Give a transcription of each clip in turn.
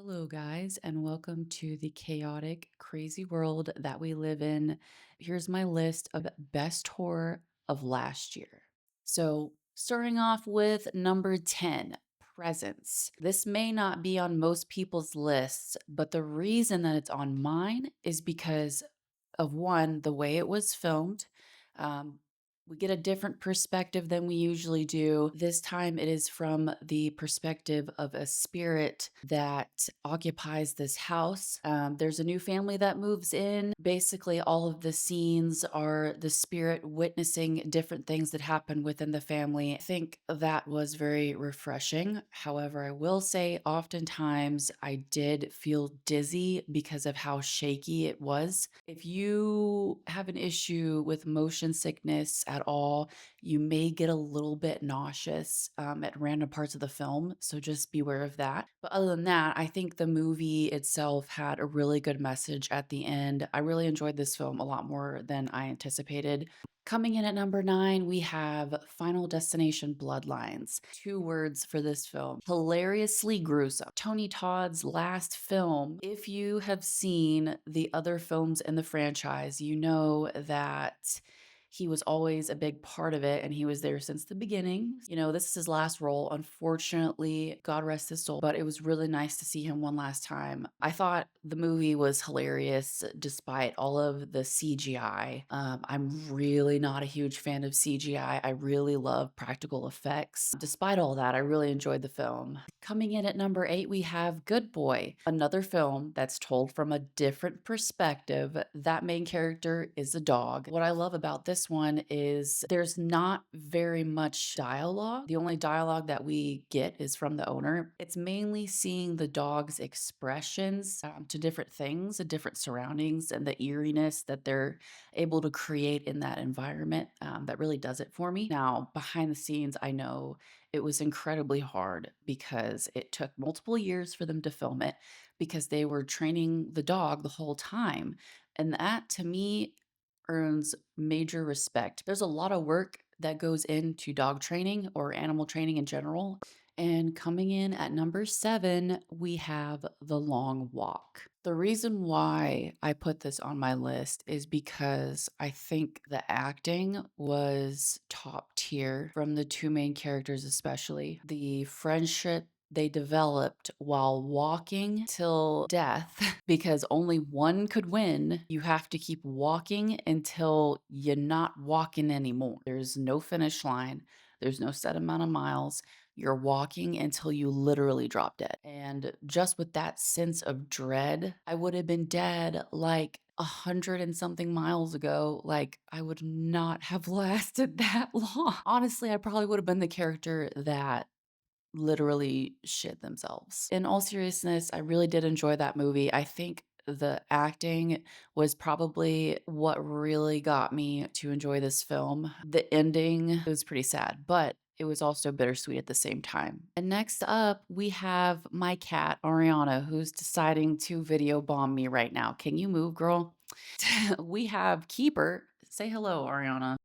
Hello, guys, and welcome to the chaotic, crazy world that we live in. Here's my list of best horror of last year. So, starting off with number 10, Presence. This may not be on most people's lists, but the reason that it's on mine is because of one, the way it was filmed. Um, we get a different perspective than we usually do. This time it is from the perspective of a spirit that occupies this house. There's a new family that moves in. Basically, all of the scenes are the spirit witnessing different things that happen within the family. I think that was very refreshing. However, I will say oftentimes I did feel dizzy because of how shaky it was. If you have an issue with motion sickness at all, you may get a little bit nauseous at random parts of the film. So just beware of that. But other than that, I think the movie itself had a really good message at the end. I really enjoyed this film a lot more than I anticipated. Coming in at number 9, we have Final Destination Bloodlines. Two words for this film: hilariously gruesome. Tony Todd's last film. If you have seen the other films in the franchise, you know that he was always a big part of it and he was there since the beginning. This is his last role. Unfortunately, God rest his soul, but it was really nice to see him one last time. I thought the movie was hilarious despite all of the CGI. I'm really not a huge fan of CGI. I really love practical effects. Despite all that, I really enjoyed the film. Coming in at number 8, we have Good Boy, another film that's told from a different perspective. That main character is a dog. What I love about this one is there's not very much dialogue. The only dialogue that we get is from the owner. It's mainly seeing the dog's expressions to different things, and different surroundings, and the eeriness that they're able to create in that environment that really does it for me. Now, behind the scenes, I know it was incredibly hard because it took multiple years for them to film it because they were training the dog the whole time. And that to me earns major respect. There's a lot of work that goes into dog training or animal training in general. And coming in at number 7, we have The Long Walk. The reason why I put this on my list is because I think the acting was top tier from the two main characters, especially. The friendship they developed while walking till death because only one could win. You have to keep walking until you're not walking anymore. There's no finish line, there's no set amount of miles. You're walking until you literally drop dead. And just with that sense of dread, I would have been dead like 100 and something miles ago. Like, I would not have lasted that long. Honestly, I probably would have been the character that literally shit themselves. In all seriousness, I really did enjoy that movie. I think the acting was probably what really got me to enjoy this film. The ending was pretty sad, but it was also bittersweet at the same time. And next up, we have my cat, Ariana, who's deciding to video bomb me right now. Can you move, girl? We have Keeper. Say hello, Ariana.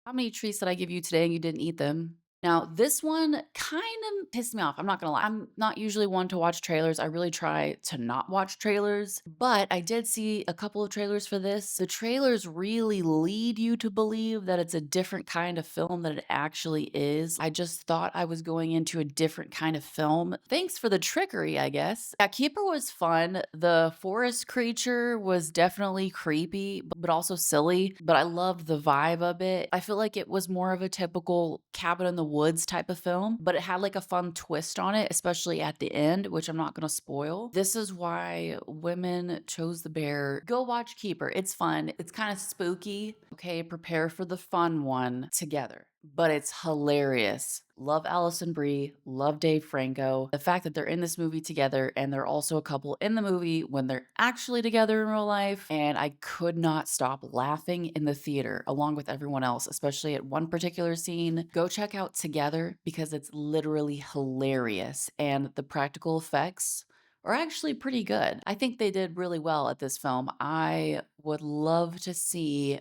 How many treats did I give you today and you didn't eat them? Now, this one kind of pissed me off. I'm not gonna lie. I'm not usually one to watch trailers. I really try to not watch trailers, but I did see a couple of trailers for this. The trailers really lead you to believe that it's a different kind of film than it actually is. I just thought I was going into a different kind of film. Thanks for the trickery, I guess. Yeah, Keeper was fun. The forest creature was definitely creepy, but also silly. But I loved the vibe of it. I feel like it was more of a typical cabin in the woods type of film, but it had like a fun twist on it, especially at the end, which I'm not going to spoil. This is why women chose the bear. Go watch Keeper. It's fun. It's kind of spooky. Okay, prepare for the fun one together, but it's hilarious. Love Allison Brie, love Dave Franco. The fact that they're in this movie together and they're also a couple in the movie when they're actually together in real life. And I could not stop laughing in the theater along with everyone else, especially at one particular scene. Go check out Together because it's literally hilarious and the practical effects are actually pretty good. I think they did really well at this film. I would love to see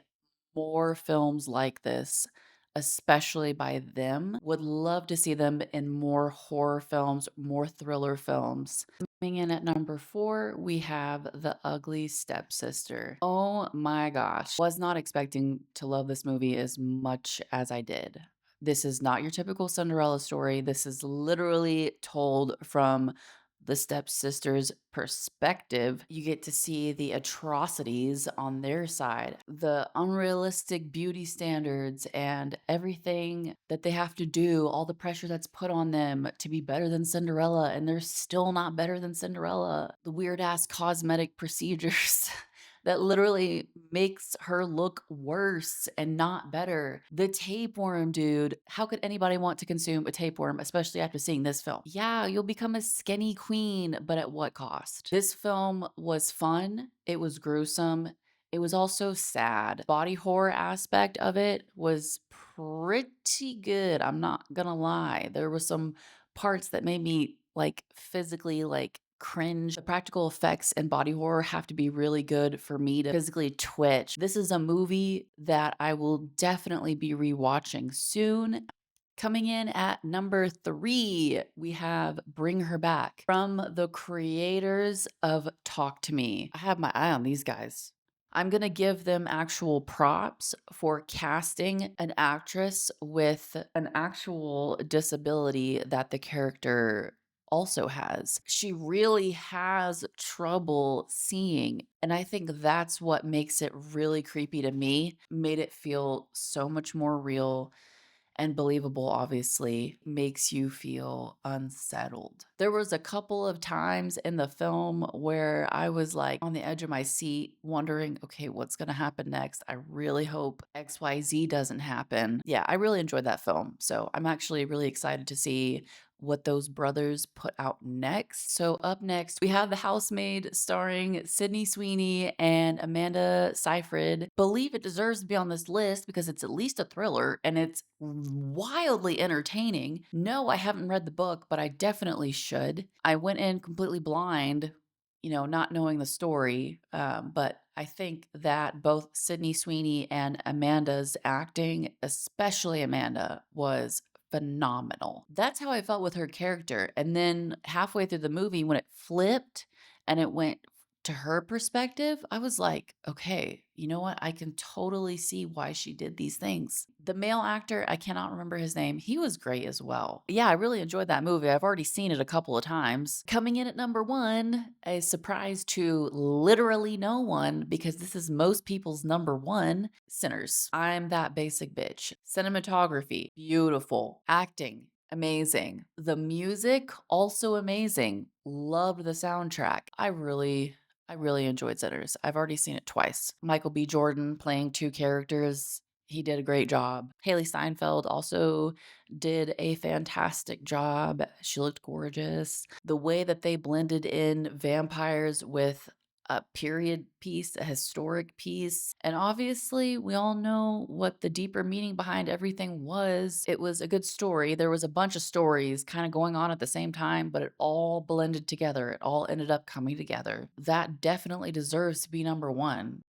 more films like this, especially by them. Would love to see them in more horror films, more thriller films. Coming in at number 4, we have The Ugly Stepsister. Oh my gosh. Was not expecting to love this movie as much as I did. This is not your typical Cinderella story. This is literally told from the stepsister's perspective. You get to see the atrocities on their side, the unrealistic beauty standards, and everything that they have to do, all the pressure that's put on them to be better than Cinderella, and they're still not better than Cinderella. The weird ass cosmetic procedures that literally makes her look worse and not better. The tapeworm, dude. How could anybody want to consume a tapeworm, especially after seeing this film? Yeah, you'll become a skinny queen, but at what cost? This film was fun. It was gruesome. It was also sad. Body horror aspect of it was pretty good. I'm not gonna lie. There was some parts that made me like physically like cringe. The practical effects and body horror have to be really good for me to physically twitch. This is a movie that I will definitely be rewatching soon. Coming in at number 3, we have Bring Her Back from the creators of Talk to Me. I have my eye on these guys. I'm going to give them actual props for casting an actress with an actual disability that the character also has. She really has trouble seeing. And I think that's what makes it really creepy to me, made it feel so much more real and believable, obviously, makes you feel unsettled. There was a couple of times in the film where I was like on the edge of my seat, wondering, okay, what's going to happen next? I really hope XYZ doesn't happen. Yeah, I really enjoyed that film. So I'm actually really excited to see what those brothers put out next. So up next, we have The Housemaid starring Sydney Sweeney and Amanda Seyfried. Believe it deserves to be on this list because it's at least a thriller and it's wildly entertaining. No, I haven't read the book, but I definitely should. I went in completely blind, not knowing the story. But I think that both Sydney Sweeney and Amanda's acting, especially Amanda, was phenomenal. That's how I felt with her character. And then halfway through the movie, when it flipped and it went to her perspective, I was like, okay, you know what? I can totally see why she did these things. The male actor, I cannot remember his name, he was great as well. Yeah, I really enjoyed that movie. I've already seen it a couple of times. Coming in at number 1, a surprise to literally no one because this is most people's number 1, Sinners. I'm that basic bitch. Cinematography, beautiful. Acting, amazing. The music, also amazing. Loved the soundtrack. I really enjoyed Sinners. I've already seen it twice. Michael B. Jordan playing 2 characters. He did a great job. Haley Steinfeld also did a fantastic job. She looked gorgeous. The way that they blended in vampires with a period piece, a historic piece. And obviously, we all know what the deeper meaning behind everything was. It was a good story. There was a bunch of stories kind of going on at the same time, but it all blended together. It all ended up coming together. That definitely deserves to be number 1.